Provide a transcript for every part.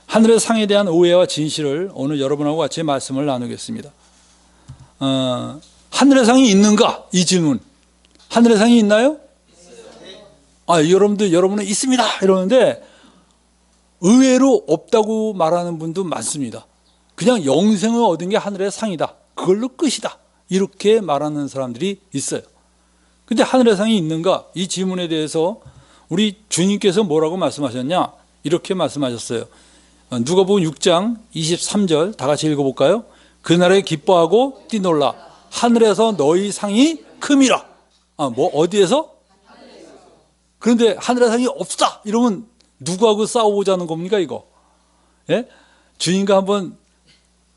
하늘의 상에 대한 오해와 진실을 오늘 여러분하고 같이 말씀을 나누겠습니다. 하늘의 상이 있는가? 이 질문. 하늘의 상이 있나요? 여러분은 있습니다 이러는데 의외로 없다고 말하는 분도 많습니다. 그냥 영생을 얻은 게 하늘의 상이다, 그걸로 끝이다, 이렇게 말하는 사람들이 있어요. 근데 하늘의 상이 있는가? 이 질문에 대해서 우리 주님께서 뭐라고 말씀하셨냐? 이렇게 말씀하셨어요. 누가복음 6장 23절 다 같이 읽어볼까요? 그날에 기뻐하고 뛰놀라 하늘에서 너희 상이 큼이라. 어디에서? 그런데 하늘의 상이 없다 이러면 누구하고 싸워보자는 겁니까 이거? 예? 주님과 한번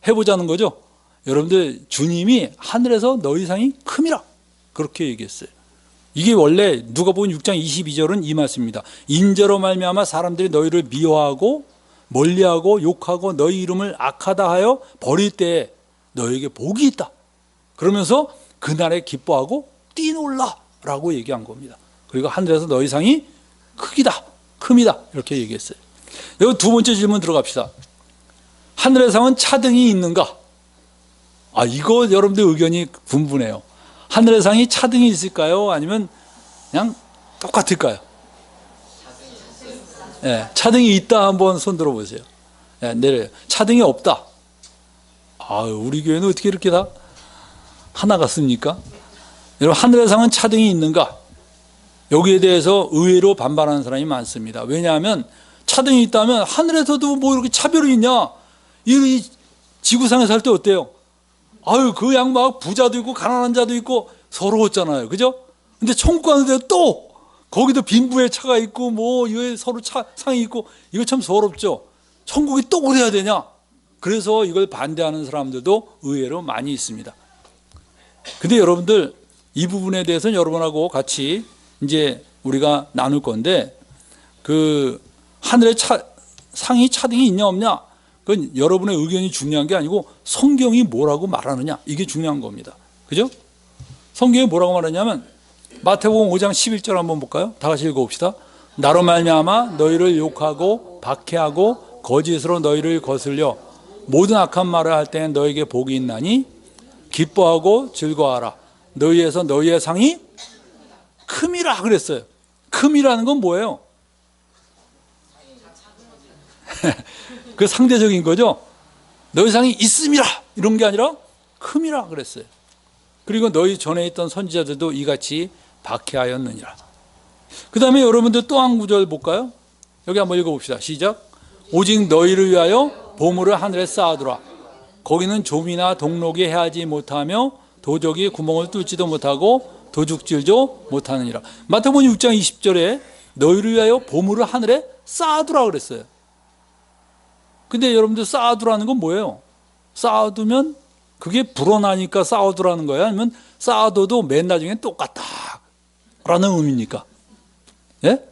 해보자는 거죠. 여러분들, 주님이 하늘에서 너희 상이 큼이라 그렇게 얘기했어요. 이게 원래 누가복음 6장 22절은 이 말씀입니다. 인자로 말미암아 사람들이 너희를 미워하고 멀리하고 욕하고 너희 이름을 악하다 하여 버릴 때에 너희에게 복이 있다. 그러면서 그날에 기뻐하고 뛰놀라 라고 얘기한 겁니다. 그리고 하늘에서 너희 상이 크기다, 큼이다 이렇게 얘기했어요. 여기 두 번째 질문 들어갑시다. 하늘의 상은 차등이 있는가? 이거 여러분들 의견이 분분해요. 하늘의 상이 차등이 있을까요? 아니면 그냥 똑같을까요? 차등이 있다 한번 손 들어보세요. 내려요. 차등이 없다. 우리 교회는 어떻게 이렇게 다 하나 같습니까? 여러분, 하늘의 상은 차등이 있는가? 여기에 대해서 의외로 반발하는 사람이 많습니다. 왜냐하면 차등이 있다면 하늘에서도 뭐 이렇게 차별이 있냐? 이 지구상에 살 때 어때요? 그 양막 부자도 있고 가난한 자도 있고 서러웠잖아요. 그죠? 근데 천국 가는데 또 거기도 빈부의 차가 있고 이게 서로 상이 있고 이거 참 서럽죠. 천국이 또 그래야 되냐? 그래서 이걸 반대하는 사람들도 의외로 많이 있습니다. 근데 여러분들, 이 부분에 대해서는 여러분하고 같이 이제 우리가 나눌 건데, 하늘의 상이 차등이 있냐 없냐, 그건 여러분의 의견이 중요한 게 아니고 성경이 뭐라고 말하느냐, 이게 중요한 겁니다. 그죠? 성경이 뭐라고 말하냐면 마태복음 5장 11절 한번 볼까요? 다 같이 읽어봅시다. 나로 말미암아 너희를 욕하고 박해하고 거짓으로 너희를 거슬려 모든 악한 말을 할 때는 너희에게 복이 있나니 기뻐하고 즐거워하라. 너희에서 너희의 상이 큼이라 그랬어요. 큼이라는 건 뭐예요? 그 상대적인 거죠. 너희 상이 있음이라 이런 게 아니라 큼이라 그랬어요. 그리고 너희 전에 있던 선지자들도 이같이 박해하였느니라. 그 다음에 여러분들 또 한 구절 볼까요? 여기 한번 읽어봅시다. 시작. 오직 너희를 위하여 보물을 하늘에 쌓아두라. 거기는 좀이나 동록이 해하지 못하며 도적이 구멍을 뚫지도 못하고 도둑질도 못하느니라. 마태복음 6장 20절에 너희를 위하여 보물을 하늘에 쌓아두라 그랬어요. 근데 여러분들, 쌓아두라는 건 뭐예요? 쌓아두면 그게 불어나니까 쌓아두라는 거예요? 아니면 쌓아둬도 맨 나중엔 똑같다 라는 의미입니까? 예?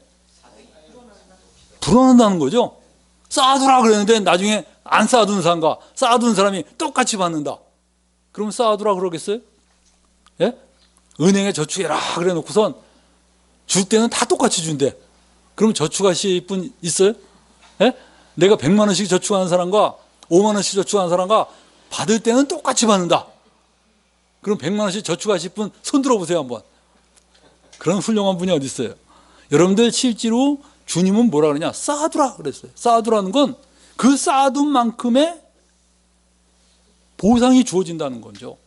불어난다는 거죠. 쌓아두라 그랬는데 나중에 안 쌓아둔 사람과 쌓아둔 사람이 똑같이 받는다. 그럼 쌓아두라 그러겠어요? 예? 은행에 저축해라 그래 놓고선 줄 때는 다 똑같이 준대. 그럼 저축하실 분 있어요? 예? 내가 100만 원씩 저축하는 사람과 5만 원씩 저축하는 사람과 받을 때는 똑같이 받는다. 그럼 100만 원씩 저축하실 분 손 들어보세요 한번. 그런 훌륭한 분이 어디 있어요? 여러분들, 실제로 주님은 뭐라 그러냐? 쌓아두라 그랬어요. 쌓아두라는 건 그 쌓아둔 만큼의 보상이 주어진다는 거죠.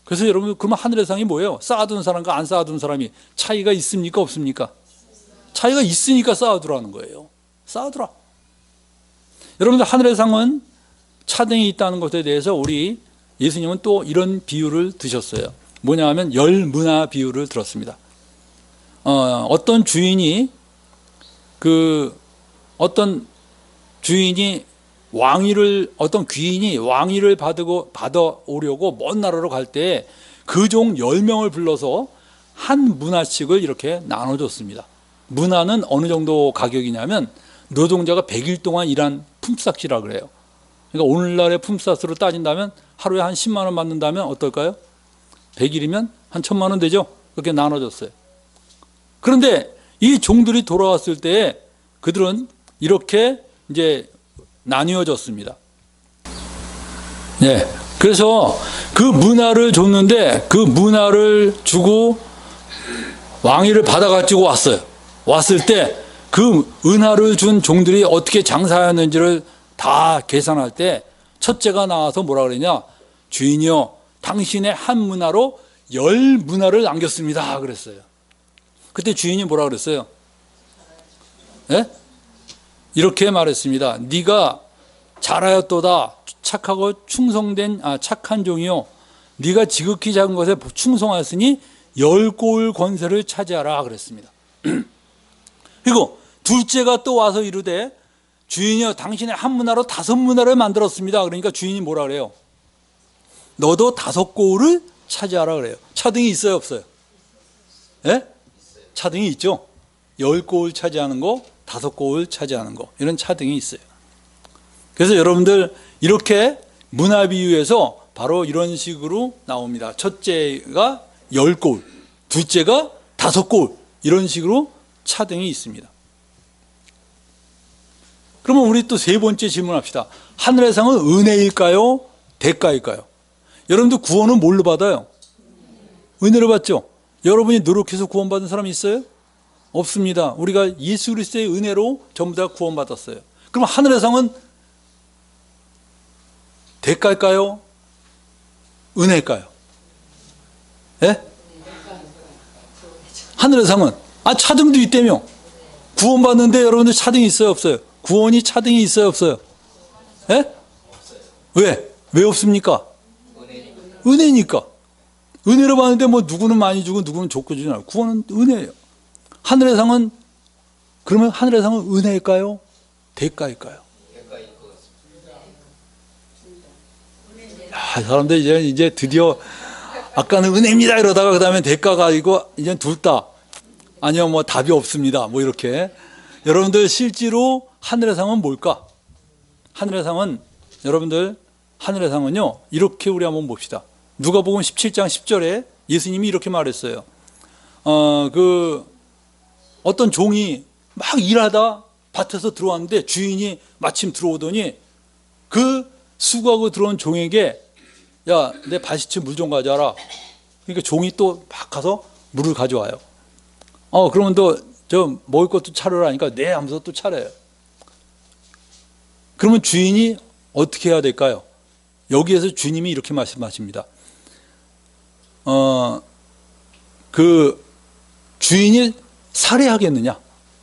그래서 여러분, 그러면 하늘의 상이 뭐예요? 쌓아둔 사람과 안 쌓아둔 사람이 차이가 있습니까 없습니까? 차이가 있으니까 쌓아두라는 거예요. 쌓아두라. 여러분들, 하늘의 상은 차등이 있다는 것에 대해서 우리 예수님은 또 이런 비유를 드셨어요. 뭐냐 하면 열문화 비유를 들었습니다. 어떤 주인이 어떤 귀인이 왕위를 받아오려고 먼 나라로 갈 때 그 종 10명을 불러서 한 문화씩을 이렇게 나눠줬습니다. 문화는 어느 정도 가격이냐면 노동자가 100일 동안 일한 품삯이라고 그래요. 그러니까 오늘날의 품삯으로 따진다면 하루에 한 10만 원 받는다면 어떨까요? 100일이면 한 1000만 원 되죠? 그렇게 나눠줬어요. 그런데 이 종들이 돌아왔을 때 그들은 이렇게 이제 나뉘어졌습니다. 네. 그래서 그 문화를 줬는데 그 문화를 주고 왕위를 받아가지고 왔어요. 왔을 때 그 은하를 준 종들이 어떻게 장사하였는지를 다 계산할 때 첫째가 나와서 뭐라 그러냐? 주인이여, 당신의 한 문화로 10문화를 남겼습니다. 그랬어요. 그때 주인이 뭐라 그랬어요? 네? 이렇게 말했습니다. 네가 잘하였도다. 착하고 충성된 착한 종이요, 네가 지극히 작은 것에 충성하였으니 10고을 권세를 차지하라 그랬습니다. 그리고 둘째가 또 와서 이르되 주인이여, 당신의 한 문화로 5문화를 만들었습니다. 그러니까 주인이 뭐라 그래요? 너도 5고을을 차지하라 그래요. 차등이 있어요, 없어요? 예? 차등이 있죠. 10고을 차지하는 거, 5고을 차지하는 거, 이런 차등이 있어요. 그래서 여러분들 이렇게 문화 비유에서 바로 이런 식으로 나옵니다. 첫째가 10고을, 둘째가 5고을, 이런 식으로 차등이 있습니다. 그러면 우리 또 세 번째 질문합시다. 하늘의 상은 은혜일까요? 대가일까요? 여러분들 구원은 뭘로 받아요? 은혜로 받죠? 여러분이 노력해서 구원받은 사람이 있어요? 없습니다. 우리가 예수 그리스도의 은혜로 전부 다 구원받았어요. 그럼 하늘의 상은 대가일까요? 은혜일까요? 예? 하늘의 상은 차등도 있다며. 구원받는데 여러분들 차등이 있어요, 없어요? 구원이 차등이 있어요, 없어요? 예? 왜? 왜 없습니까? 은혜니까. 은혜로 받는데 뭐 누구는 많이 주고 누구는 적게 주지 않아요. 구원은 은혜예요. 하늘의 상은, 그러면 하늘의 상은 은혜일까요? 대가일까요? 사람들 이제 드디어 아까는 은혜입니다 이러다가 그 다음에 대가가 아니고 이제 둘 다 아니요 뭐 답이 없습니다 뭐 이렇게. 여러분들 실제로 하늘의 상은 뭘까? 하늘의 상은, 여러분들 하늘의 상은요, 이렇게 우리 한번 봅시다. 누가복음 17장 10절에 예수님이 이렇게 말했어요. 어떤 종이 막 일하다 밭에서 들어왔는데 주인이 마침 들어오더니 그 수고하고 들어온 종에게 야, 내 밭이치 물 좀 가져와라. 그러니까 종이 또 막 가서 물을 가져와요. 그러면 너 저 먹을 것도 차려라 하니까 네 하면서 또 차려요. 그러면 주인이 어떻게 해야 될까요? 여기에서 주님이 이렇게 말씀하십니다. 그 주인이 살해하겠느냐?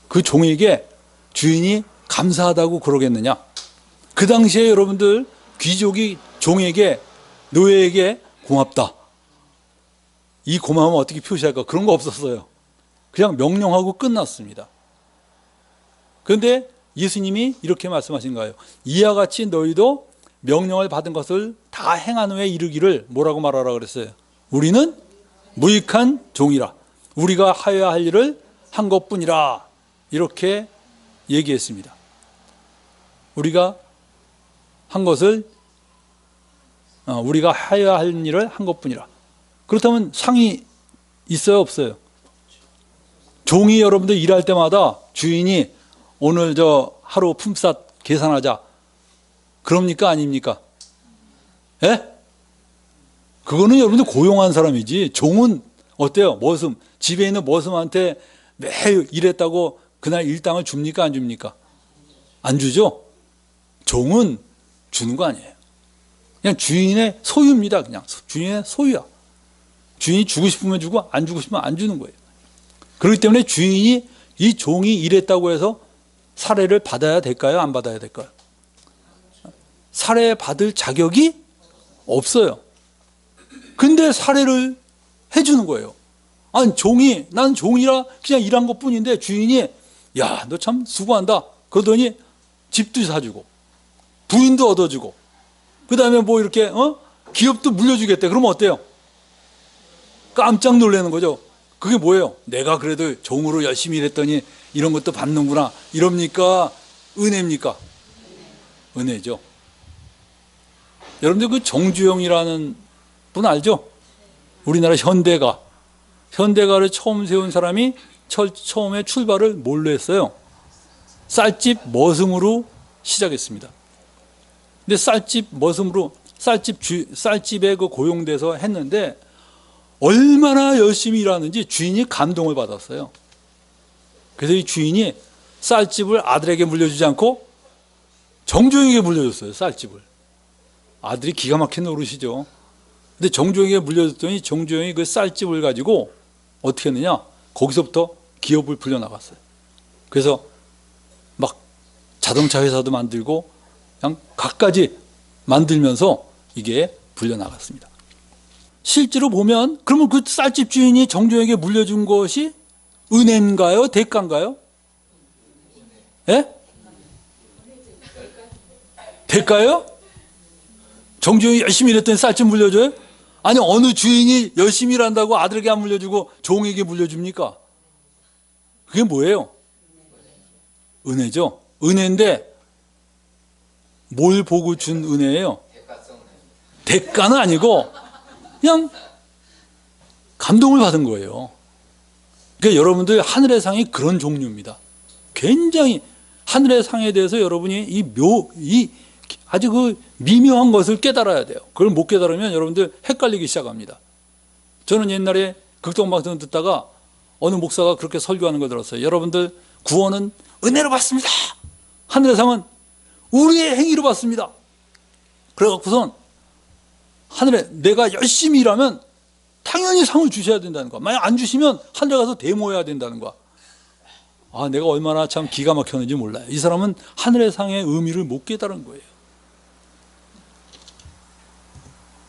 그 종에게 주인이 감사하다고 그러겠느냐? 그 당시에 여러분들 귀족이 종에게, 노예에게 고맙다, 이 고마움을 어떻게 표시할까? 그런 거 없었어요. 그냥 명령하고 끝났습니다. 그런데 예수님이 이렇게 말씀하신 거예요. 이와 같이 너희도 명령을 받은 것을 다 행한 후에 이르기를 뭐라고 말하라 그랬어요? 우리는 무익한 종이라. 우리가 하여야 할 일을 한 것뿐이라. 이렇게 얘기했습니다. 우리가 한 것을, 우리가 하여야 할 일을 한 것뿐이라. 그렇다면 상이 있어요, 없어요? 종이 여러분들 일할 때마다 주인이 오늘 저 하루 품삯 계산하자, 그럽니까? 아닙니까? 예? 그거는 여러분들 고용한 사람이지. 종은 어때요? 머슴, 집에 있는 머슴한테 매일 일했다고 그날 일당을 줍니까? 안 줍니까? 안 주죠? 종은 주는 거 아니에요. 그냥 주인의 소유입니다. 그냥 주인의 소유야. 주인이 주고 싶으면 주고 안 주고 싶으면 안 주는 거예요. 그렇기 때문에 주인이, 이 종이 일했다고 해서 살해를 받아야 될까요? 안 받아야 될까요? 살해 받을 자격이 없어요. 근데 살해를 해주는 거예요. 아니, 종이, 난 종이라 그냥 일한 것 뿐인데 주인이 야, 너 참 수고한다 그러더니 집도 사주고 부인도 얻어주고 그 다음에 뭐 이렇게 기업도 물려주겠대. 그러면 어때요? 깜짝 놀라는 거죠. 그게 뭐예요? 내가 그래도 종으로 열심히 일했더니 이런 것도 받는구나, 이럽니까? 은혜입니까? 은혜죠. 여러분들 그 정주영이라는 분 알죠? 우리나라 현대가를 처음 세운 사람이 처음에 출발을 뭘로 했어요? 쌀집 머슴으로 시작했습니다. 근데 쌀집 머슴으로 쌀집에 그 고용돼서 했는데 얼마나 열심히 일하는지 주인이 감동을 받았어요. 그래서 이 주인이 쌀집을 아들에게 물려주지 않고 정조에게 물려줬어요. 쌀집을. 아들이 기가 막힌 노릇이죠. 근데 정조에게 물려줬더니 정조영이 그 쌀집을 가지고 어떻게 했느냐, 거기서부터 기업을 불려나갔어요. 그래서 막 자동차 회사도 만들고 그냥 갖가지 만들면서 이게 불려나갔습니다. 실제로 보면 그러면 그 쌀집 주인이 정조에게 물려준 것이 은혜인가요? 대가인가요? 예? 대가요? 정조영이 열심히 일했더니 쌀집 물려줘요? 아니, 어느 주인이 열심히 일한다고 아들에게 안 물려주고 종에게 물려줍니까? 그게 뭐예요? 은혜죠. 은혜인데 뭘 보고 준 은혜예요? 대가는 아니고 그냥 감동을 받은 거예요. 그러니까 여러분들 하늘의 상이 그런 종류입니다. 굉장히 하늘의 상에 대해서 여러분이 아주 그 미묘한 것을 깨달아야 돼요. 그걸 못 깨달으면 여러분들 헷갈리기 시작합니다. 저는 옛날에 극동방송 듣다가 어느 목사가 그렇게 설교하는 걸 들었어요. 여러분들 구원은 은혜로 받습니다. 하늘의 상은 우리의 행위로 받습니다. 그래갖고선 하늘에 내가 열심히 일하면 당연히 상을 주셔야 된다는 거야. 만약 안 주시면 하늘에 가서 데모해야 된다는 거야. 아, 내가 얼마나 참 기가 막혔는지 몰라요. 이 사람은 하늘의 상의 의미를 못 깨달은 거예요.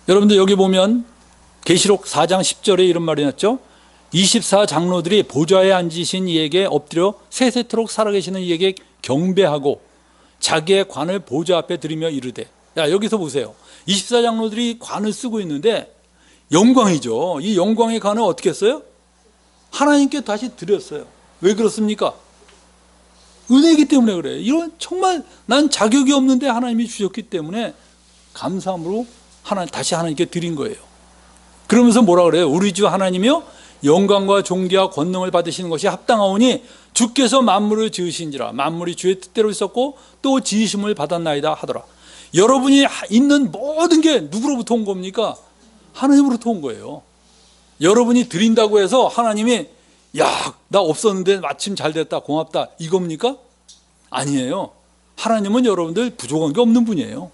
여러분들 여기 보면 계시록 4장 10절에 이런 말이 났죠. 24장로들이 보좌에 앉으신 이에게 엎드려 세세토록 살아계시는 이에게 경배하고 자기의 관을 보좌 앞에 들이며 이르되. 야, 여기서 보세요. 24장로들이 관을 쓰고 있는데 영광이죠. 이 영광의 관을 어떻게 했어요? 하나님께 다시 드렸어요. 왜 그렇습니까? 은혜이기 때문에 그래요. 이런 정말 난 자격이 없는데 하나님이 주셨기 때문에 감사함으로 다시 하나님께 드린 거예요. 그러면서 뭐라 그래요? 우리 주 하나님이요 영광과 존귀와 권능을 받으시는 것이 합당하오니 주께서 만물을 지으신지라. 만물이 주의 뜻대로 있었고 또 지으심을 받았나이다 하더라. 여러분이 있는 모든 게 누구로부터 온 겁니까? 하나님으로부터 온 거예요. 여러분이 드린다고 해서 하나님이 야, 나 없었는데 마침 잘 됐다, 고맙다, 이겁니까? 아니에요. 하나님은 여러분들 부족한 게 없는 분이에요.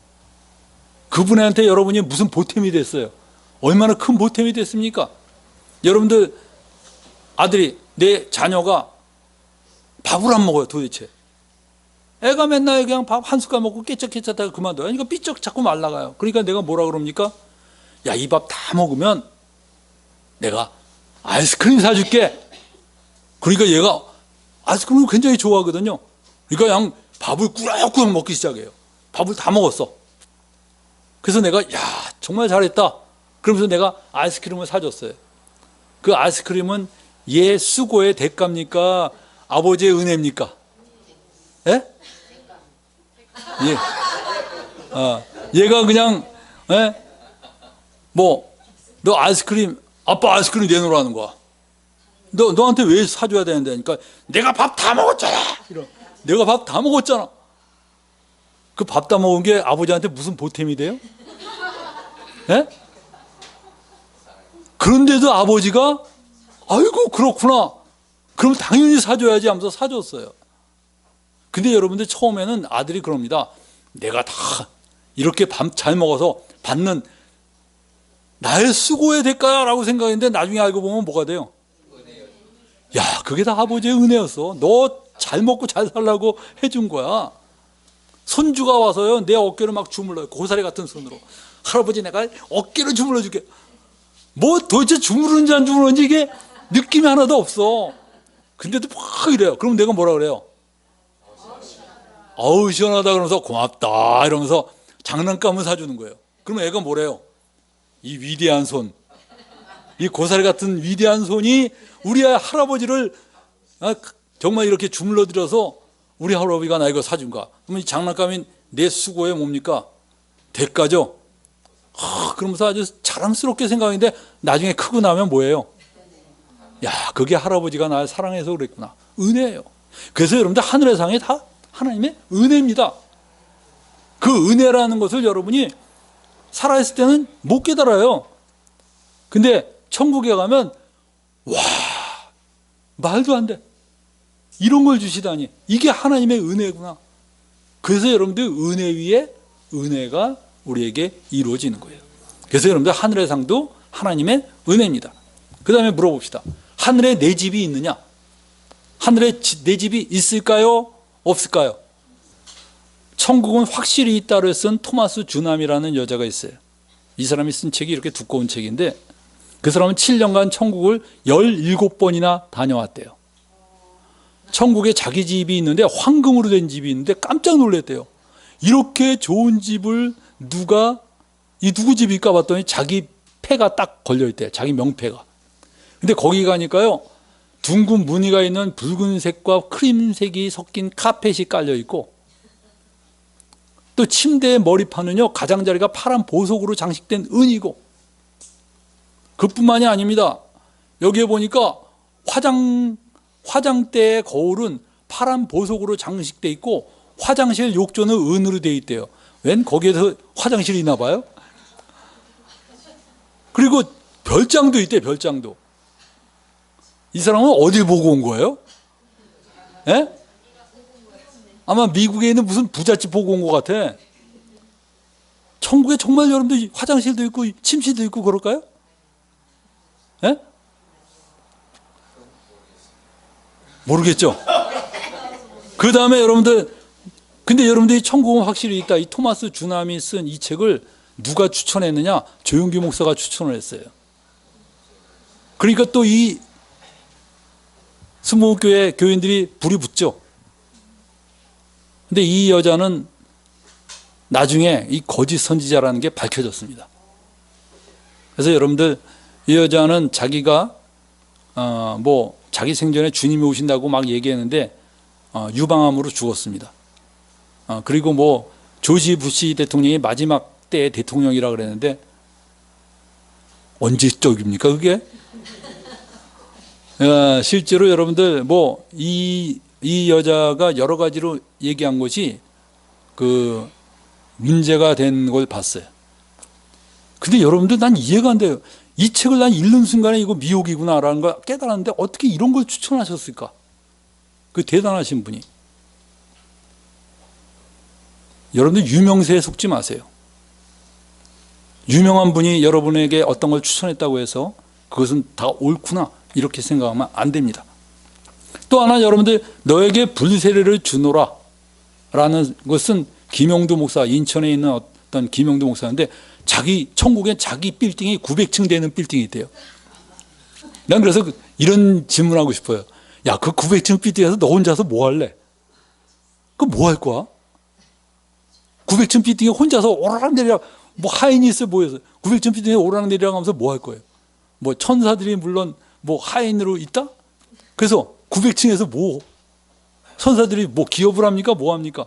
그분한테 여러분이 무슨 보탬이 됐어요? 얼마나 큰 보탬이 됐습니까? 여러분들 아들이, 내 자녀가 밥을 안 먹어요. 도대체 애가 맨날 그냥 밥 한 숟갈 먹고 깨쩍깨쩍하다가 그만둬요. 그러니까 삐쩍 자꾸 말라가요. 그러니까 내가 뭐라 그럽니까? 야, 이 밥 다 먹으면 내가 아이스크림 사줄게. 그러니까 얘가 아이스크림을 굉장히 좋아하거든요. 그러니까 그냥 밥을 꾸락꾸락 먹기 시작해요. 밥을 다 먹었어. 그래서 내가 야, 정말 잘했다. 그러면서 내가 아이스크림을 사줬어요. 그 아이스크림은 얘 수고의 대가입니까? 아버지의 은혜입니까? 예? 예. 얘가 그냥 너 아이스크림, 아빠 아이스크림 내놓으라는 거야. 너한테 왜 사줘야 되는데? 그러니까 내가 밥 다 먹었잖아. 내가 밥 다 먹었잖아. 그 밥 다 먹은 게 아버지한테 무슨 보탬이 돼요? 예? 그런데도 아버지가 아이고 그렇구나. 그럼 당연히 사줘야지 하면서 사줬어요. 근데 여러분들 처음에는 아들이 그럽니다. 내가 다 이렇게 밥 잘 먹어서 받는 나의 수고의 대가라고 생각했는데 나중에 알고 보면 뭐가 돼요? 야, 그게 다 아버지의 은혜였어. 너 잘 먹고 잘 살라고 해준 거야. 손주가 와서요 내 어깨를 막 주물러요. 고사리 같은 손으로. 할아버지 내가 어깨를 주물러 줄게. 뭐 도대체 주무르는지 안 주무르는지 이게 느낌이 하나도 없어. 근데도 막 이래요. 그럼 내가 뭐라 그래요? 어우 시원하다 그러면서 고맙다 이러면서 장난감을 사주는 거예요. 그러면 애가 뭐래요? 이 위대한 손, 이 고사리 같은 위대한 손이 우리 할아버지를 정말 이렇게 주물러 들여서 우리 할아버지가 나 이거 사준 거야. 그러면 이 장난감이 내 수고의 뭡니까? 대가죠. 그러면서 아주 자랑스럽게 생각했는데 나중에 크고 나면 뭐예요? 야, 그게 할아버지가 날 사랑해서 그랬구나. 은혜예요. 그래서 여러분들 하늘의 상이 다 하나님의 은혜입니다. 그 은혜라는 것을 여러분이 살아있을 때는 못 깨달아요. 근데 천국에 가면 와, 말도 안 돼. 이런 걸 주시다니. 이게 하나님의 은혜구나. 그래서 여러분들 은혜 위에 은혜가 우리에게 이루어지는 거예요. 그래서 여러분들 하늘의 상도 하나님의 은혜입니다. 그 다음에 물어봅시다. 하늘에 내 집이 있느냐? 하늘에 내 집이 있을까요? 없을까요? 천국은 확실히 있다고 쓴 토마스 주남이라는 여자가 있어요. 이 사람이 쓴 책이 이렇게 두꺼운 책인데 그 사람은 7년간 천국을 17번이나 다녀왔대요. 천국에 자기 집이 있는데 황금으로 된 집이 있는데 깜짝 놀랐대요. 이렇게 좋은 집을 누구 집일까 봤더니 자기 패가 딱 걸려있대요. 자기 명패가. 근데 거기 가니까요, 둥근 무늬가 있는 붉은색과 크림색이 섞인 카펫이 깔려있고, 또 침대의 머리판은요, 가장자리가 파란 보석으로 장식된 은이고, 그뿐만이 아닙니다. 여기에 보니까 화장대의 거울은 파란 보석으로 장식돼 있고, 화장실 욕조는 은으로 되어 있대요. 웬 거기에서 화장실이 있나 봐요? 그리고 별장도 있대, 별장도. 이 사람은 어딜 보고 온 거예요? 예? 아마 미국에 있는 무슨 부잣집 보고 온 것 같아. 천국에 정말 여러분들 화장실도 있고 침실도 있고 그럴까요? 예? 모르겠죠? 그 다음에 여러분들, 근데 여러분들이 천국은 확실히 있다. 이 토마스 주남이 쓴 이 책을 누가 추천했느냐? 조용규 목사가 추천을 했어요. 그러니까 또 이 스모교회 교인들이 불이 붙죠. 근데 이 여자는 나중에 이 거짓 선지자라는 게 밝혀졌습니다. 그래서 여러분들, 이 여자는 자기가 자기 생전에 주님이 오신다고 막 얘기했는데 유방암으로 죽었습니다. 그리고 조지 부시 대통령이 마지막 때 대통령이라 그랬는데 언제적입니까 그게? 실제로 여러분들 이 여자가 여러 가지로 얘기한 것이 그 문제가 된 걸 봤어요. 근데 여러분들 난 이해가 안 돼요. 이 책을 난 읽는 순간에 이거 미혹이구나라는 걸 깨달았는데 어떻게 이런 걸 추천하셨을까? 그 대단하신 분이. 여러분들 유명세에 속지 마세요. 유명한 분이 여러분에게 어떤 걸 추천했다고 해서 그것은 다 옳구나 이렇게 생각하면 안 됩니다. 또 하나 여러분들, 너에게 불세례를 주노라 라는 것은 김용두 목사, 인천에 있는 어떤 김용두 목사인데 천국에 자기 빌딩이 900층 되는 빌딩이 있대요. 난 그래서 이런 질문하고 싶어요. 야, 그 900층 빌딩에서 너 혼자서 뭐 할래? 그 뭐 할 거야? 900층 빌딩에 혼자서 오르락내리락, 하인이 있어 보여서 900층 빌딩에 오르락내리락 하면서 뭐 할 거예요? 천사들이 물론 하인으로 있다? 그래서 900층에서 천사들이 기업을 합니까? 뭐 합니까?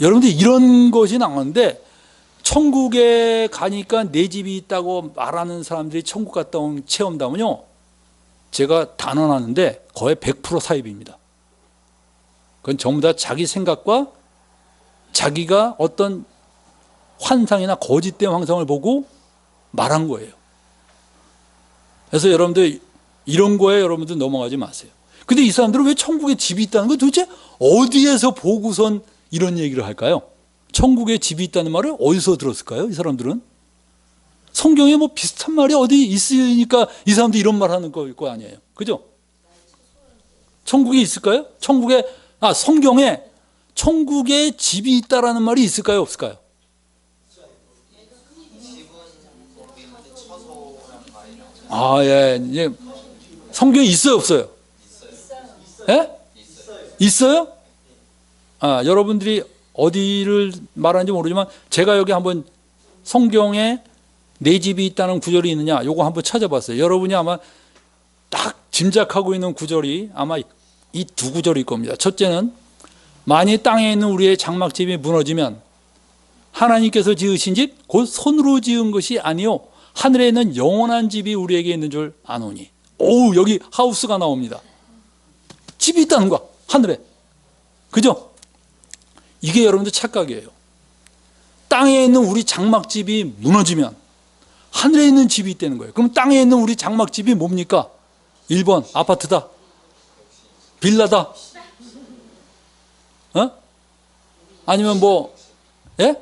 여러분들 이런 것이 나오는데 천국에 가니까 내 집이 있다고 말하는 사람들이 천국 갔다 온 체험담은요, 제가 단언하는데 거의 100% 사입입니다. 그건 전부 다 자기 생각과 자기가 어떤 환상이나 거짓된 환상을 보고 말한 거예요. 그래서 여러분들 이런 거에 여러분들 넘어가지 마세요. 근데 이 사람들은 왜 천국에 집이 있다는 거 도대체 어디에서 보고선 이런 얘기를 할까요? 천국에 집이 있다는 말을 어디서 들었을까요? 이 사람들은? 성경에 비슷한 말이 어디 있으니까 이 사람들이 이런 말 하는 거 아니에요. 그죠? 천국에 있을까요? 성경에 천국에 집이 있다라는 말이 있을까요? 없을까요? 예. 성경에 있어요? 없어요? 예? 있어요? 여러분들이 어디를 말하는지 모르지만 제가 여기 한번 성경에 내 집이 있다는 구절이 있느냐 요거 한번 찾아봤어요. 여러분이 아마 딱 짐작하고 있는 구절이 아마 이 두 구절일 겁니다. 첫째는, 만일 땅에 있는 우리의 장막집이 무너지면 하나님께서 지으신 집 곧 손으로 지은 것이 아니요 하늘에 있는 영원한 집이 우리에게 있는 줄 아노니. 여기 하우스가 나옵니다. 집이 있다는 거야, 하늘에. 그죠? 이게 여러분들 착각이에요. 땅에 있는 우리 장막집이 무너지면 하늘에 있는 집이 있다는 거예요. 그럼 땅에 있는 우리 장막집이 뭡니까? 1번 아파트다, 빌라다, 아니면 뭐, 예?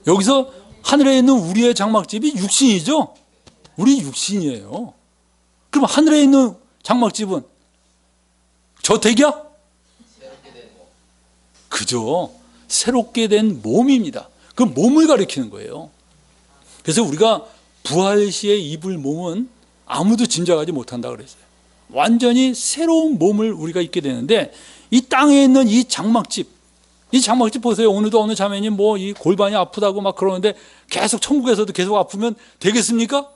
여기서 하늘에 있는 우리의 장막집이 육신이죠. 우리 육신이에요. 그럼 하늘에 있는 장막집은 저택이야? 그죠. 새롭게 된 몸입니다. 그 몸을 가리키는 거예요. 그래서 우리가 부활 시에 입을 몸은 아무도 짐작하지 못한다 그랬어요. 완전히 새로운 몸을 우리가 입게 되는데, 이 땅에 있는 이 장막집 보세요. 오늘도 어느 자매님 뭐 이 골반이 아프다고 막 그러는데 계속 천국에서도 계속 아프면 되겠습니까?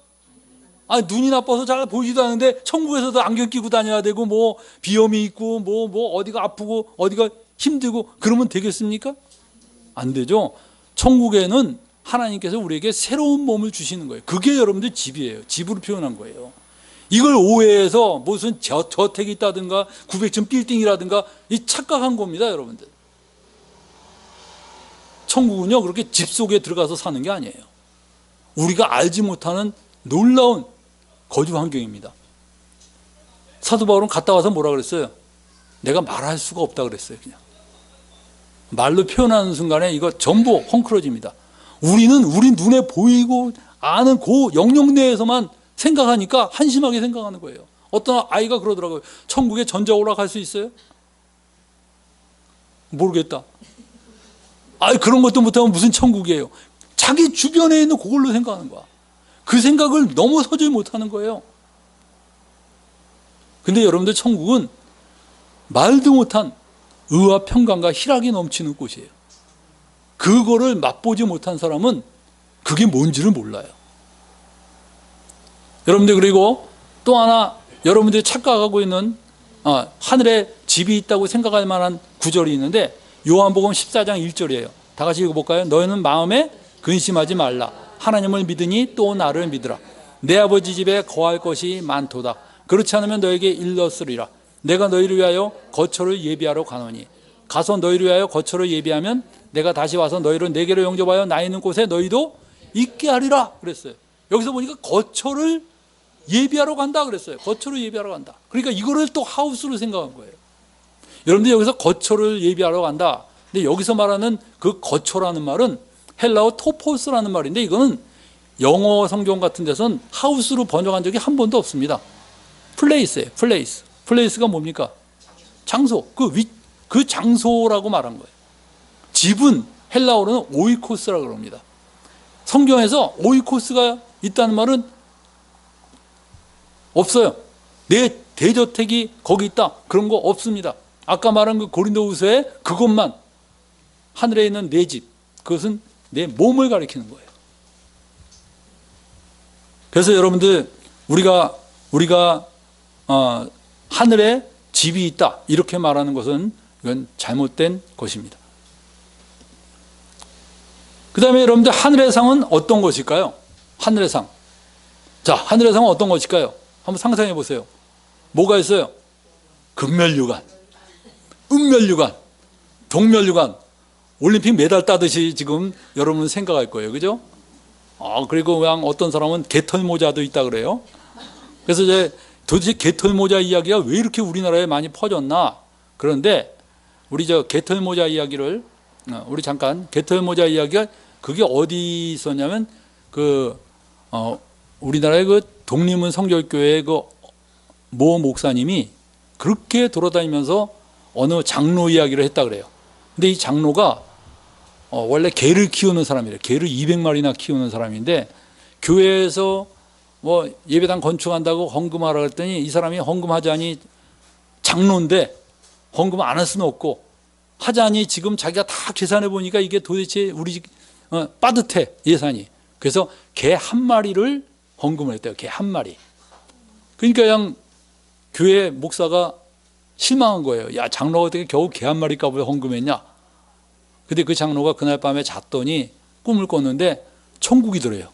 눈이 나빠서 잘 보이지도 않는데 천국에서도 안경 끼고 다녀야 되고 뭐 비염이 있고 뭐 어디가 아프고 어디가 힘들고 그러면 되겠습니까? 안 되죠. 천국에는 하나님께서 우리에게 새로운 몸을 주시는 거예요. 그게 여러분들 집이에요. 집으로 표현한 거예요. 이걸 오해해서 무슨 저택이 있다든가 900층 빌딩이라든가 이 착각한 겁니다, 여러분들. 천국은요 그렇게 집 속에 들어가서 사는 게 아니에요. 우리가 알지 못하는 놀라운 거주 환경입니다. 사도 바울은 갔다 와서 뭐라 그랬어요? 내가 말할 수가 없다 그랬어요. 그냥 말로 표현하는 순간에 이거 전부 헝클어집니다. 우리 눈에 보이고 아는 그 영역 내에서만 생각하니까 한심하게 생각하는 거예요. 어떤 아이가 그러더라고요. 천국에 전자오락 할 수 있어요? 모르겠다. 그런 것도 못하면 무슨 천국이에요. 자기 주변에 있는 그걸로 생각하는 거야. 그 생각을 넘어서지 못하는 거예요. 근데 여러분들 천국은 말도 못한 의와 평강과 희락이 넘치는 곳이에요. 그거를 맛보지 못한 사람은 그게 뭔지를 몰라요. 여러분들, 그리고 또 하나 여러분들이 착각하고 있는 하늘에 집이 있다고 생각할 만한 구절이 있는데, 요한복음 14장 1절이에요. 다 같이 읽어볼까요? 너희는 마음에 근심하지 말라. 하나님을 믿으니 또 나를 믿으라. 내 아버지 집에 거할 것이 많도다. 그렇지 않으면 너에게 일렀으리라. 내가 너희를 위하여 거처를 예비하러 가노니 가서 너희를 위하여 거처를 예비하면 내가 다시 와서 너희를 내게로 영접하여 나 있는 곳에 너희도 있게 하리라 그랬어요. 여기서 보니까 거처를 예비하러 간다 그랬어요. 거처를 예비하러 간다. 그러니까 이거를 또 하우스로 생각한 거예요. 여러분들, 여기서 거처를 예비하러 간다. 근데 여기서 말하는 그 거처라는 말은 헬라어 토포스라는 말인데, 이거는 영어 성경 같은 데서는 하우스로 번역한 적이 한 번도 없습니다. 플레이스예요. 플레이스가 뭡니까? 장소. 그 장소라고 말한 거예요. 집은 헬라어로는 오이코스라고 그럽니다. 성경에서 오이코스가 있다는 말은 없어요. 내 대저택이 거기 있다, 그런 거 없습니다. 아까 말한 그 고린도후서에 그것만, 하늘에 있는 내 집, 그것은 내 몸을 가리키는 거예요. 그래서 여러분들, 우리가 하늘에 집이 있다 이렇게 말하는 것은 이건 잘못된 것입니다. 그 다음에 여러분들, 하늘의 상은 어떤 것일까요? 하늘의 상. 자, 하늘의 상은 어떤 것일까요? 한번 상상해 보세요. 뭐가 있어요? 금멸류관, 은멸류관, 동멸류관, 올림픽 메달 따듯이 지금 여러분 생각할 거예요. 그죠? 그리고 그냥 어떤 사람은 개털 모자도 있다 그래요. 그래서 이제 도대체 개털 모자 이야기가 왜 이렇게 우리나라에 많이 퍼졌나? 그런데 우리 개털 모자 이야기를 우리 잠깐, 개털 모자 이야기가 그게 어디 있었냐면 우리나라의 그 독립문 성결교회의 그 모 목사님이 그렇게 돌아다니면서 어느 장로 이야기를 했다 그래요. 근데 이 장로가 원래 개를 키우는 사람이래요. 개를 200마리나 키우는 사람인데, 교회에서 뭐 예배당 건축한다고 헌금하라 그랬더니 이 사람이 헌금하자니, 장로인데 헌금 안 할 수는 없고, 하자니 지금 자기가 다 계산해 보니까 이게 도대체 우리 집 빠듯해, 예산이. 그래서 개 한 마리를 헌금을 했대요. 개 한 마리. 그러니까 그냥 교회 목사가 실망한 거예요. 야, 장로가 어떻게 겨우 개 한 마리 값을 헌금했냐? 근데 그 장로가 그날 밤에 잤더니 꿈을 꿨는데 천국이더래요.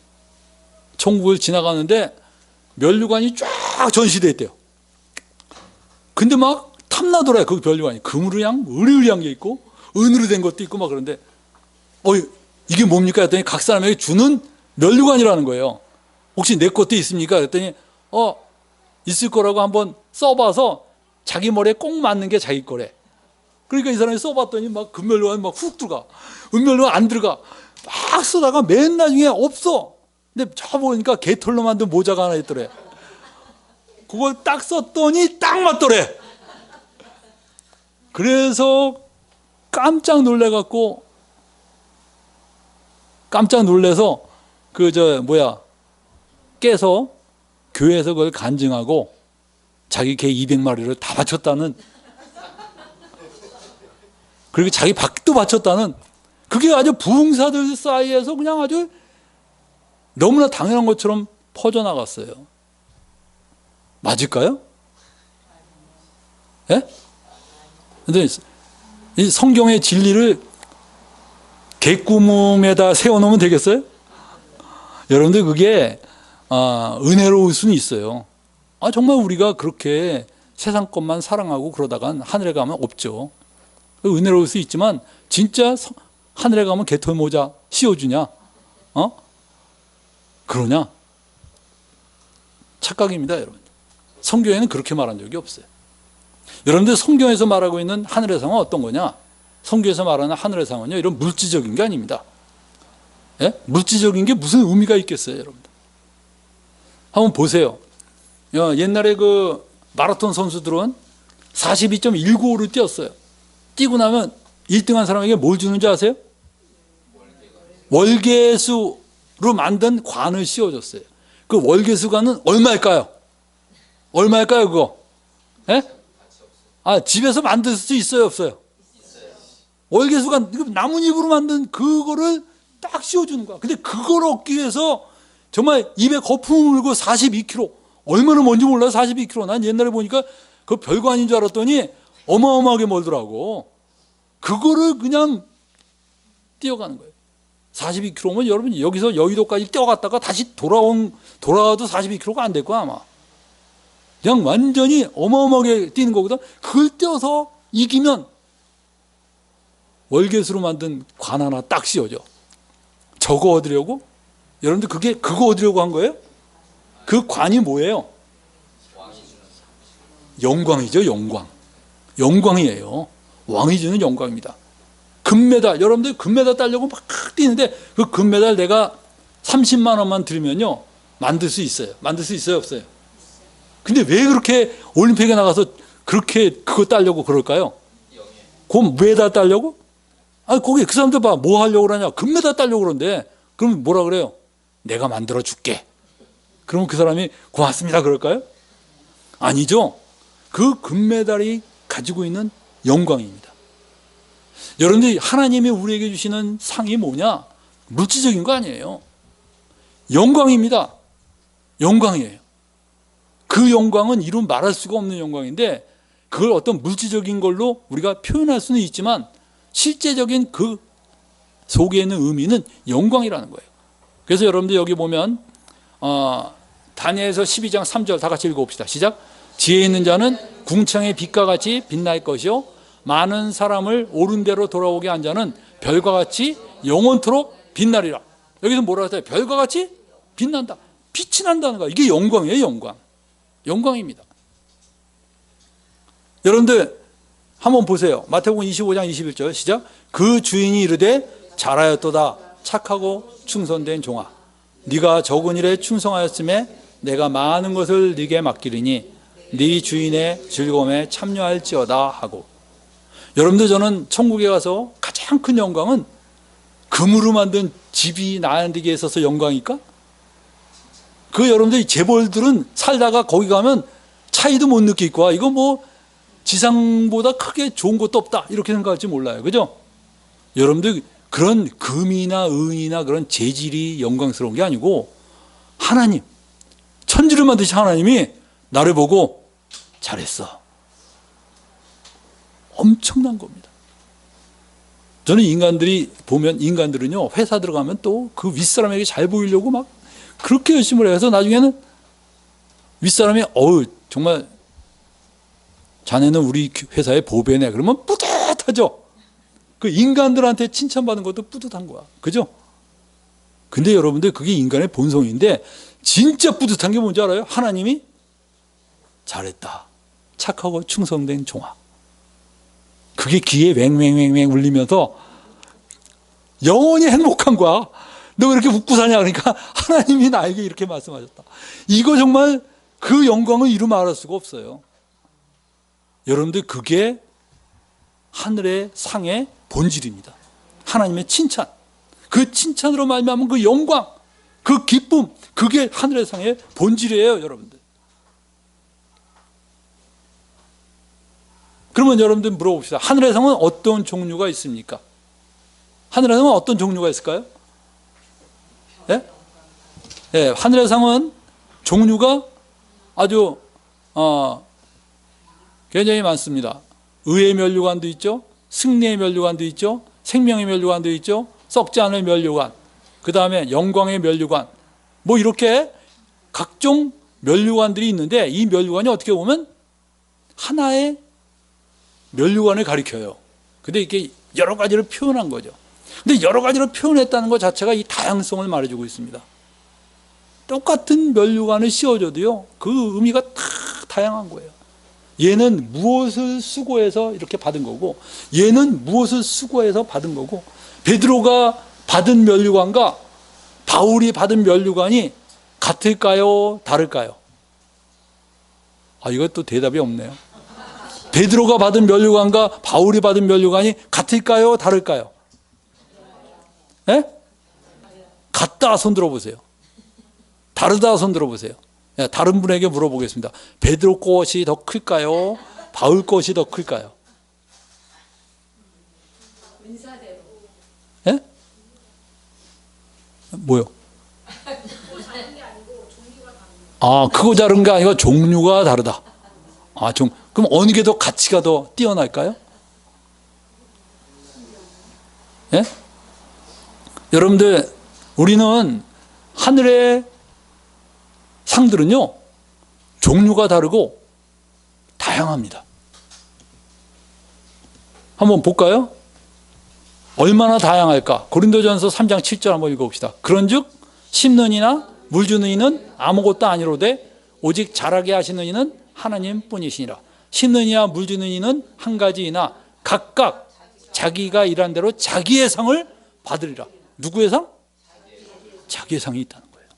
천국을 지나가는데 면류관이 쫙 전시돼 있대요. 근데 막 탐나더래요. 그 면류관이 금으로 그냥 으리으리한 게 있고, 은으로 된 것도 있고 막 그런데 이게 뭡니까? 했더니 각 사람에게 주는 면류관이라는 거예요. 혹시 내 것도 있습니까? 그랬더니 있을 거라고 한번 써봐서 자기 머리에 꼭 맞는 게 자기 거래. 그러니까 이 사람이 써봤더니 막 금면류관 막 훅 들어가. 은면류관 안 들어가. 막 쓰다가 맨 나중에 없어. 근데 저 보니까 개털로 만든 모자가 하나 있더래. 그걸 딱 썼더니 딱 맞더래. 그래서 깜짝 놀래서 깨서 교회에서 그걸 간증하고 자기 개 200마리를 다 바쳤다는, 그리고 자기 박도 바쳤다는, 그게 아주 부흥사들 사이에서 그냥 아주 너무나 당연한 것처럼 퍼져나갔어요. 맞을까요? 예? 근데 이 성경의 진리를 객구멍에다 세워놓으면 되겠어요? 여러분들 그게 은혜로울 수는 있어요. 정말 우리가 그렇게 세상 것만 사랑하고 그러다간 하늘에 가면 없죠. 은혜로울 수 있지만 진짜 하늘에 가면 개털 모자 씌워주냐? 그러냐? 착각입니다, 여러분. 성경에는 그렇게 말한 적이 없어요. 여러분들 성경에서 말하고 있는 하늘의 상은 어떤 거냐? 성경에서 말하는 하늘의 상은요, 이런 물질적인 게 아닙니다. 예? 물질적인 게 무슨 의미가 있겠어요, 여러분들? 한번 보세요. 옛날에 그 마라톤 선수들은 42.195를 뛰었어요. 뛰고 나면 1등한 사람에게 뭘 주는지 아세요? 월계수로 만든 관을 씌워줬어요. 그 월계수관은 얼마일까요? 얼마일까요, 그거? 예? 집에서 만들 수 있어요, 없어요? 월계수관, 나뭇잎으로 만든 그거를 딱 씌워주는 거야. 근데 그걸 얻기 위해서 정말 입에 거품을 물고 42km. 얼마나 먼지 몰라요, 42km. 난 옛날에 보니까 그 별거 아닌 줄 알았더니 어마어마하게 멀더라고. 그거를 그냥 뛰어가는 거예요. 42km면 여러분 여기서 여의도까지 뛰어갔다가 다시 돌아와도 42km가 안 될 거야, 아마. 그냥 완전히 어마어마하게 뛰는 거거든. 그걸 뛰어서 이기면 월계수로 만든 관 하나 딱 씌워져. 저거 얻으려고? 여러분들 그거 얻으려고 한 거예요? 그 관이 뭐예요? 영광이죠, 영광. 영광이에요. 왕이 주는 영광입니다. 금메달, 여러분들 금메달 따려고 막 뛰는데 그 금메달 내가 30만 원만 들으면요, 만들 수 있어요. 만들 수 있어요, 없어요? 근데 왜 그렇게 올림픽에 나가서 그렇게 그거 따려고 그럴까요? 그럼 메달 따려고? 거기 그 사람들 봐, 뭐 하려고 그러냐? 금메달 따려고 그러는데, 그럼 뭐라 그래요? 내가 만들어 줄게. 그러면 그 사람이 고맙습니다 그럴까요? 아니죠. 그 금메달이 가지고 있는 영광입니다. 여러분들, 하나님이 우리에게 주시는 상이 뭐냐? 물질적인 거 아니에요. 영광입니다. 영광이에요. 그 영광은 이루 말할 수가 없는 영광인데, 그걸 어떤 물질적인 걸로 우리가 표현할 수는 있지만 실제적인 그 속에 있는 의미는 영광이라는 거예요. 그래서 여러분들 여기 보면 다니엘서 12장 3절 다 같이 읽어봅시다. 시작. 지혜 있는 자는 궁창의 빛과 같이 빛날 것이요 많은 사람을 옳은 대로 돌아오게 한 자는 별과 같이 영원토록 빛나리라. 여기서 뭐라고 했어요? 별과 같이 빛난다. 빛이 난다는 거야. 이게 영광이에요, 영광. 영광입니다. 여러분들 한번 보세요. 마태복음 25장 21절 시작. 그 주인이 이르되 잘하였도다 착하고 충성된 종아, 네가 적은 일에 충성하였음에 내가 많은 것을 네게 맡기리니 네 주인의 즐거움에 참여할지어다 하고. 여러분들, 저는 천국에 가서 가장 큰 영광은 금으로 만든 집이 나에게 있어서 영광일까? 여러분들 재벌들은 살다가 거기 가면 차이도 못 느낄 거야. 이거 뭐 지상보다 크게 좋은 것도 없다 이렇게 생각할지 몰라요. 그죠? 여러분들, 그런 금이나 은이나 그런 재질이 영광스러운 게 아니고 하나님, 천지를 만드신 하나님이 나를 보고 잘했어. 엄청난 겁니다. 저는 인간들은요, 회사 들어가면 또 그 윗사람에게 잘 보이려고 막 그렇게 열심히 해서 나중에는 윗사람이 정말 자네는 우리 회사의 보배네. 그러면 뿌듯하죠. 그 인간들한테 칭찬받는 것도 뿌듯한 거야. 그죠? 근데 여러분들 그게 인간의 본성인데 진짜 뿌듯한 게 뭔지 알아요? 하나님이 잘했다. 착하고 충성된 종아. 그게 귀에 왱왱왱왱 울리면서 영원히 행복한 거야. 너 왜 이렇게 웃고 사냐? 그러니까 하나님이 나에게 이렇게 말씀하셨다. 이거 정말 그 영광을 이루 말할 수가 없어요. 여러분들 그게 하늘의 상의 본질입니다. 하나님의 칭찬. 그 칭찬으로 말미암은 그 영광, 그 기쁨, 그게 하늘의 상의 본질이에요, 여러분들. 그러면 여러분들 물어봅시다. 하늘의 상은 어떤 종류가 있습니까? 하늘의 상은 어떤 종류가 있을까요? 예? 예, 하늘의 상은 종류가 아주 굉장히 많습니다. 의의 면류관도 있죠. 승리의 면류관도 있죠. 생명의 면류관도 있죠. 썩지 않을 면류관, 그 다음에 영광의 면류관, 뭐 이렇게 각종 면류관들이 있는데 이 면류관이 어떻게 보면 하나의 면류관을 가리켜요. 근데 이게 여러 가지를 표현한 거죠. 근데 여러 가지를 표현했다는 것 자체가 이 다양성을 말해주고 있습니다. 똑같은 면류관을 씌워줘도요, 그 의미가 다 다양한 거예요. 얘는 무엇을 수고해서 이렇게 받은 거고, 얘는 무엇을 수고해서 받은 거고, 베드로가 받은 면류관과 바울이 받은 면류관이 같을까요? 다를까요? 이것도 대답이 없네요. 베드로가 받은 면류관과 바울이 받은 면류관이 같을까요? 다를까요? 예? 같다 손 들어보세요. 다르다 손 들어보세요. 다른 분에게 물어보겠습니다. 베드로 것이 더 클까요? 바울 것이 더 클까요? 예? 뭐요? 크고 작은 게 아니고 종류가 다르다. 그럼 어느 게 더 가치가 더 뛰어날까요? 예? 여러분들, 우리는 하늘의 상들은요, 종류가 다르고 다양합니다. 한번 볼까요? 얼마나 다양할까? 고린도전서 3장 7절 한번 읽어봅시다. 그런즉 심는 이나 물 주는 이는 아무것도 아니로되 오직 자라게 하시는 이는 하나님 뿐이시니라. 심는 이나 물 주는 이는 한 가지이나 각각 자기가 일한 대로 자기의 상을 받으리라. 누구의 상? 자기의 상이 있다는 거예요.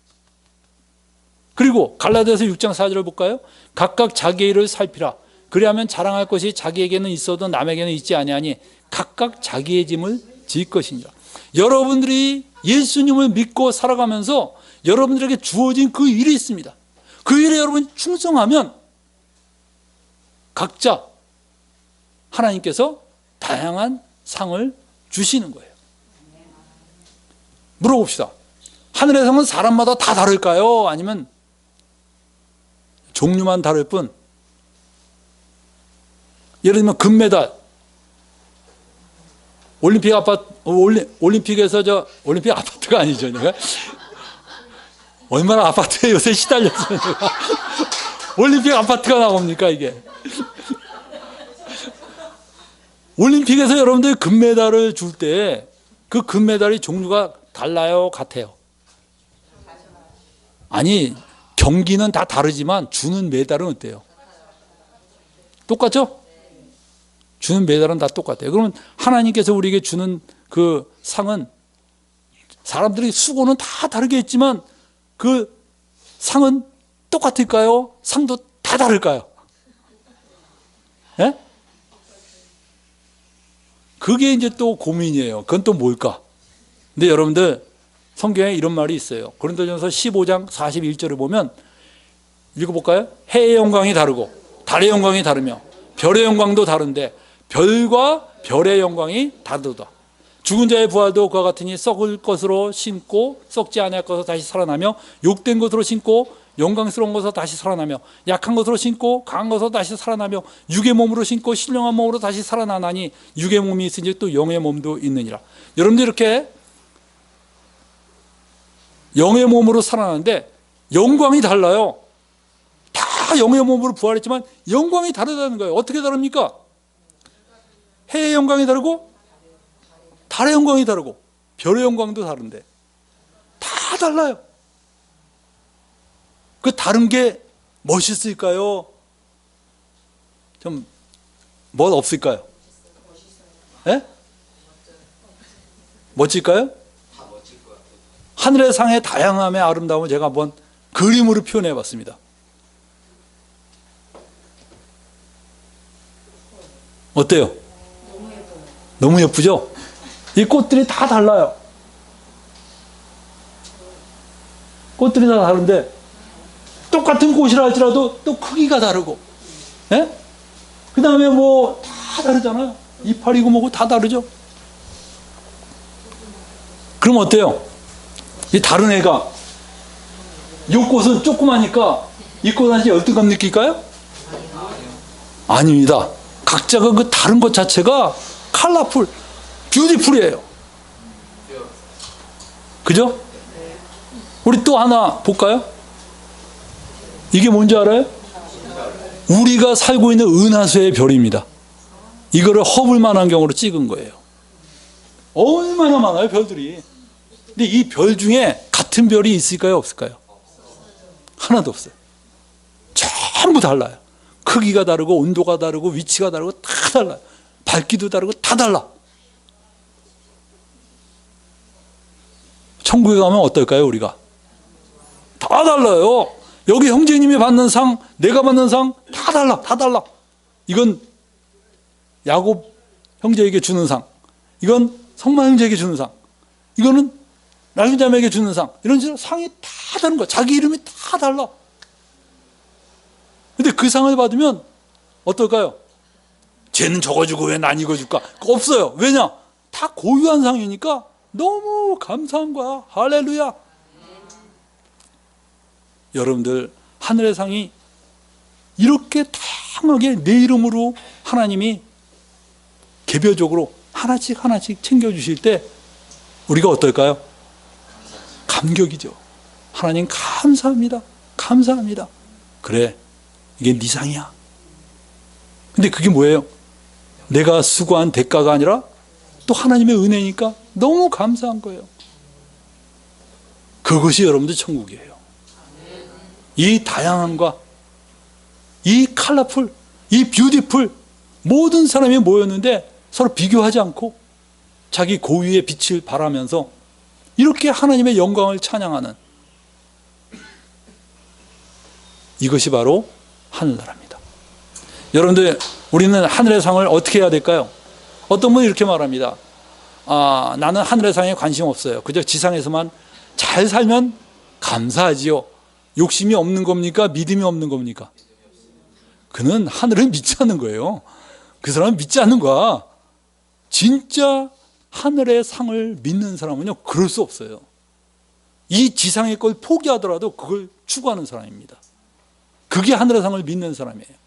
그리고 갈라디아서 6장 4절을 볼까요? 각각 자기의 일을 살피라. 그리하면 자랑할 것이 자기에게는 있어도 남에게는 있지 아니하니 각각 자기의 짐을 질 것이니라. 여러분들이 예수님을 믿고 살아가면서 여러분들에게 주어진 그 일이 있습니다. 그 일에 여러분이 충성하면 각자 하나님께서 다양한 상을 주시는 거예요. 물어봅시다. 하늘의 상은 사람마다 다 다를까요? 아니면 종류만 다를 뿐? 예를 들면 금메달, 올림픽 올림픽에서 올림픽 아파트가 아니죠. 내가 얼마나 아파트에 요새 시달렸어요. 올림픽 아파트가 나옵니까 이게? 올림픽에서 여러분들 금메달을 줄 때 그 금메달이 종류가 달라요? 같아요? 아니, 경기는 다 다르지만 주는 메달은 어때요? 똑같죠? 주는 메달은 다 똑같아요. 그러면 하나님께서 우리에게 주는 그 상은 사람들이 수고는 다 다르게 했지만 그 상은 똑같을까요? 상도 다 다를까요? 예? 그게 이제 또 고민이에요. 그건 또 뭘까? 근데 여러분들 성경에 이런 말이 있어요. 고린도전서 15장 41절을 보면 읽어볼까요? 해의 영광이 다르고 달의 영광이 다르며 별의 영광도 다른데 별과 별의 영광이 다르도다. 죽은 자의 부활도 그와 같으니 썩을 것으로 심고 썩지 아니할 것으로 다시 살아나며 욕된 것으로 심고 영광스러운 것으로 다시 살아나며 약한 것으로 심고 강한 것으로 다시 살아나며 육의 몸으로 심고 신령한 몸으로 다시 살아나나니 육의 몸이 있으니 또 영의 몸도 있느니라. 여러분들 이렇게 영의 몸으로 살아나는데 영광이 달라요. 다 영의 몸으로 부활했지만 영광이 다르다는 거예요. 어떻게 다릅니까? 해의 영광이 다르고 달의 영광이 다르고 별의 영광도 다른데 다 달라요. 그 다른 게 멋있을까요? 좀 뭐 없을까요? 예? 멋질까요? 하늘의 상의 다양함의 아름다움을 제가 한번 그림으로 표현해 봤습니다. 어때요? 너무 예쁘죠? 이 꽃들이 다 달라요. 꽃들이 다 다른데 똑같은 꽃이라 할지라도 또 크기가 다르고, 예? 그 다음에 뭐 다 다르잖아요. 이파리고 뭐고 다 다르죠. 그럼 어때요? 이 다른 애가 이 꽃은 조그마니까 이 꽃한테 열등감 느낄까요? 아닙니다. 각자가 그 다른 것 자체가 컬러풀, 뷰티풀이에요. 그죠? 우리 또 하나 볼까요? 이게 뭔지 알아요? 우리가 살고 있는 은하수의 별입니다. 이거를 허블만환경으로 찍은 거예요. 얼마나 많아요, 별들이. 근데 이 별 중에 같은 별이 있을까요, 없을까요? 하나도 없어요. 전부 달라요. 크기가 다르고 온도가 다르고 위치가 다르고 다 달라요. 밝기도 다르고 다 달라. 천국에 가면 어떨까요, 우리가? 다 달라요. 여기 형제님이 받는 상, 내가 받는 상 다 달라, 다 달라. 이건 야곱 형제에게 주는 상, 이건 성만 형제에게 주는 상, 이거는 나중 자매에게 주는 상, 이런 식으로 상이 다 다른 거야. 자기 이름이 다 달라. 근데 그 상을 받으면 어떨까요? 쟤는 저거 주고 왜 난 이거 줄까? 없어요. 왜냐? 다 고유한 상이니까 너무 감사한 거야. 할렐루야. 여러분들, 하늘의 상이 이렇게 다양하게 내 이름으로 하나님이 개별적으로 하나씩 하나씩 챙겨주실 때 우리가 어떨까요? 감격이죠. 하나님 감사합니다. 감사합니다. 그래, 이게 네 상이야. 근데 그게 뭐예요? 내가 수고한 대가가 아니라 또 하나님의 은혜니까 너무 감사한 거예요. 그것이 여러분들 천국이에요. 이 다양함과 이 컬러풀, 이 뷰티풀, 모든 사람이 모였는데 서로 비교하지 않고 자기 고유의 빛을 발하면서 이렇게 하나님의 영광을 찬양하는, 이것이 바로 하늘나라입니다. 여러분들, 우리는 하늘의 상을 어떻게 해야 될까요? 어떤 분이 이렇게 말합니다. 나는 하늘의 상에 관심 없어요. 그저 지상에서만 잘 살면 감사하지요. 욕심이 없는 겁니까? 믿음이 없는 겁니까? 그는 하늘을 믿지 않는 거예요. 그 사람은 믿지 않는 거야. 진짜 하늘의 상을 믿는 사람은요, 그럴 수 없어요. 이 지상의 걸 포기하더라도 그걸 추구하는 사람입니다. 그게 하늘의 상을 믿는 사람이에요.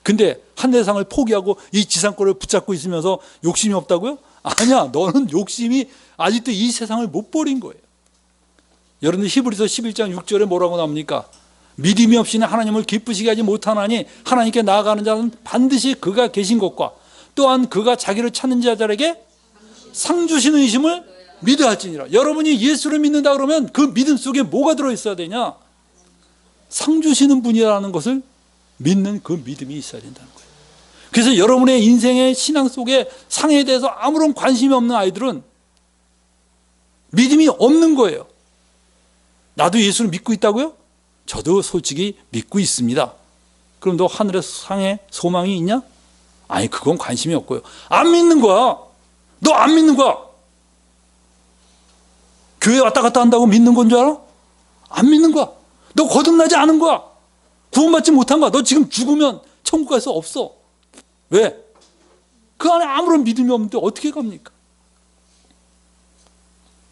근데 하늘의 상을 포기하고 이 지상 거를 붙잡고 있으면서 욕심이 없다고요? 아니야, 너는 욕심이 아직도 이 세상을 못 버린 거예요. 여러분들, 히브리서 11장 6절에 뭐라고 나옵니까? 믿음이 없이는 하나님을 기쁘시게 하지 못하나니 하나님께 나아가는 자는 반드시 그가 계신 것과 또한 그가 자기를 찾는 자들에게 상 주시는 이심을 믿어야 할지니라. 여러분이 예수를 믿는다 그러면 그 믿음 속에 뭐가 들어있어야 되냐? 상 주시는 분이라는 것을 믿는 그 믿음이 있어야 된다는 거예요. 그래서 여러분의 인생의 신앙 속에 상에 대해서 아무런 관심이 없는 아이들은 믿음이 없는 거예요. 나도 예수를 믿고 있다고요? 저도 솔직히 믿고 있습니다. 그럼 너 하늘의 상에 소망이 있냐? 아니, 그건 관심이 없고요. 안 믿는 거야. 너 안 믿는 거야. 교회 왔다 갔다 한다고 믿는 건 줄 알아? 안 믿는 거야. 너 거듭나지 않은 거야. 구원받지 못한 거야. 너 지금 죽으면 천국 갈 수 없어. 왜? 그 안에 아무런 믿음이 없는데 어떻게 갑니까?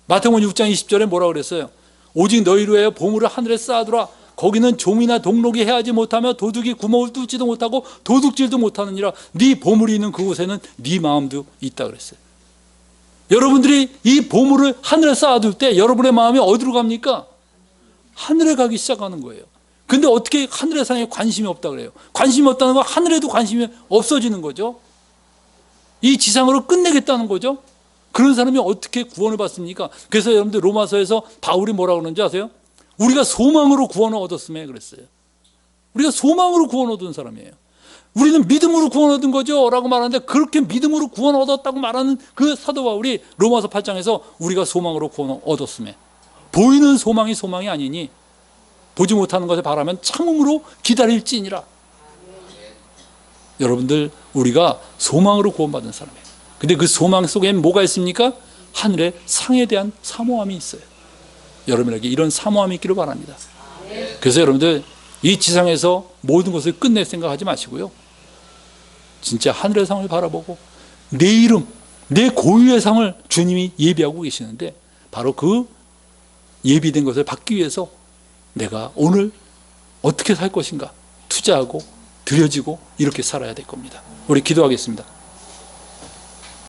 마태복음 6장 20절에 뭐라고 그랬어요? 오직 너희로 위하여 보물을 하늘에 쌓아두라. 거기는 종이나 동록이 해하지 못하며 도둑이 구멍을 뚫지도 못하고 도둑질도 못하느니라. 네 보물이 있는 그곳에는 네 마음도 있다 그랬어요. 여러분들이 이 보물을 하늘에 쌓아둘 때 여러분의 마음이 어디로 갑니까? 하늘에 가기 시작하는 거예요. 근데 어떻게 하늘의 상에 관심이 없다 그래요? 관심이 없다는 건 하늘에도 관심이 없어지는 거죠. 이 지상으로 끝내겠다는 거죠. 그런 사람이 어떻게 구원을 받습니까? 그래서 여러분들 로마서에서 바울이 뭐라고 그러는지 아세요? 우리가 소망으로 구원을 얻었음에 그랬어요. 우리가 소망으로 구원 얻은 사람이에요. 우리는 믿음으로 구원 얻은 거죠 라고 말하는데, 그렇게 믿음으로 구원 얻었다고 말하는 그 사도 바울이 로마서 8장에서 우리가 소망으로 구원 얻었음에, 보이는 소망이 소망이 아니니 보지 못하는 것에 바라면 참음으로 기다릴지니라. 여러분들, 우리가 소망으로 구원받은 사람이에요. 근데 그 소망 속엔 뭐가 있습니까? 하늘의 상에 대한 사모함이 있어요. 여러분에게 이런 사모함이 있기를 바랍니다. 그래서 여러분들, 이 지상에서 모든 것을 끝낼 생각하지 마시고요, 진짜 하늘의 상을 바라보고 내 이름, 내 고유의 상을 주님이 예비하고 계시는데, 바로 그 예비된 것을 받기 위해서 내가 오늘 어떻게 살 것인가 투자하고 드려지고 이렇게 살아야 될 겁니다. 우리 기도하겠습니다.